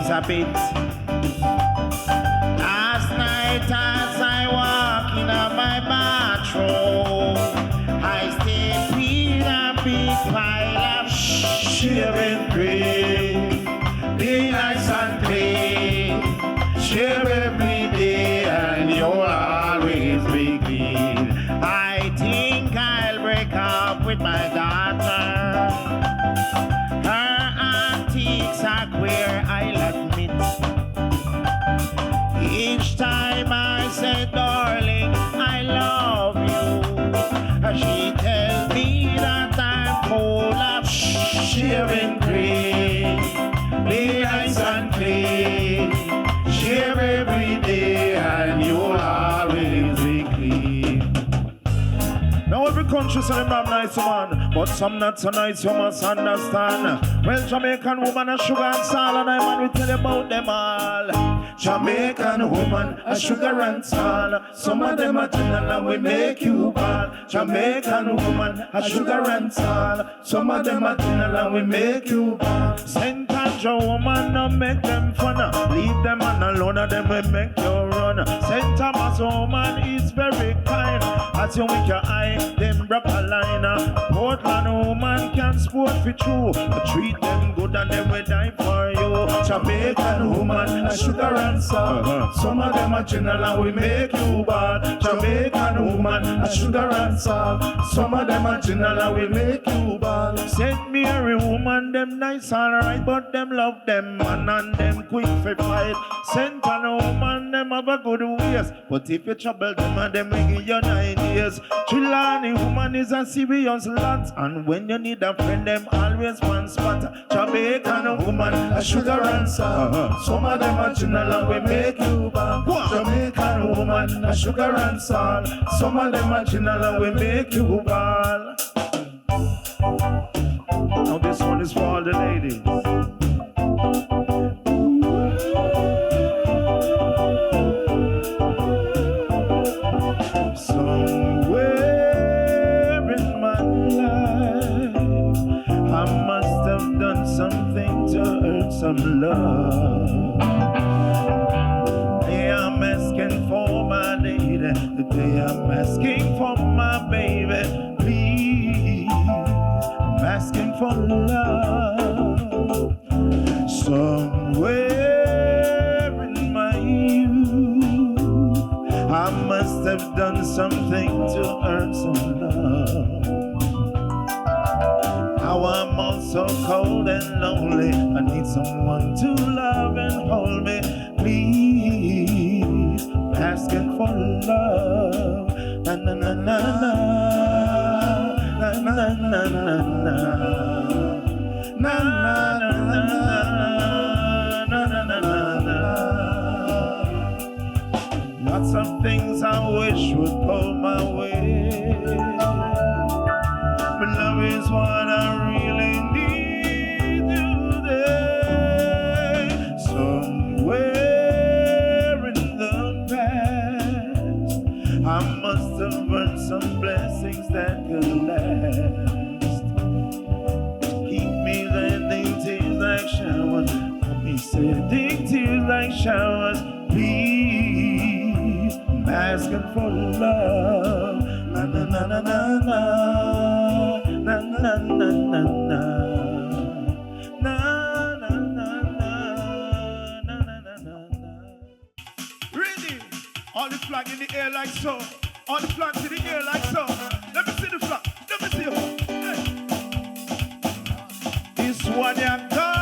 things a bit. Last night as I walk in my bathroom, I stayed with a big pile of shaving cream. Be nice and clean, shave every day and you'll always be clean. I think I'll break up with my daughter. Her antiques are queer, I'll admit. Each time I say, darling, I love you, she tells me that I'm full of shaving cream. Be nice and clean, shave every day and you'll always be clean. Now every country say them have nice woman, but some not so nice, you must understand. Well, Jamaican woman a sugar and salt, and I man we tell you about them all. Jamaican woman a sugar and salt, some of them are general and we make you bad. Jamaican woman a sugar and salt, some of them are general and we make you bad. St. Andrew woman no make them fun, leave them on alone and them we make you run. St. Thomas woman is very kind, as you with your eye them broke a line. Portland woman can sport for true, treat them good and them will die for you. Jamaican woman a sugar and salt, some of them are general and we make you bad. Jamaican woman a sugar and salt, some of them are general and we make you bad. St. Mary woman them nice alright, but them love them man and them quick for fight. St. Anna woman them have a good ways, but if you trouble them and them will give you 9 years. Trelawney woman is a serious lot, and when you need a friend them always one spot. Jamaican woman a sugar and salt, some of them are general and we make you bad. Jamaican woman a sugar and salt, some of them are general and we make you bad. Now this one is for all the ladies. Somewhere in my life, I must have done something to earn some love. Today I'm asking for my lady, today I'm asking for my baby, please. I'm asking for love. Somewhere in my youth, I must have done something to earn some love. Now I'm all so cold and lonely, I need someone to love and hold me, please. I'm asking for love. Na na na na na, na na na na na, na na na na, na na na na. Lots of things I wish would go my way, but love is what I really need today. Somewhere in the past, I must have earned some blessings that could last. Keep me letting tears like showers, keep me sending tears like showers, please. I'm asking for love. Na na na na na na, na na na na na, na na na na na. Ready? All the flag in the air like so. All the flags in the air like so. Let me see the flag. Let me see it. Hey. This one you got.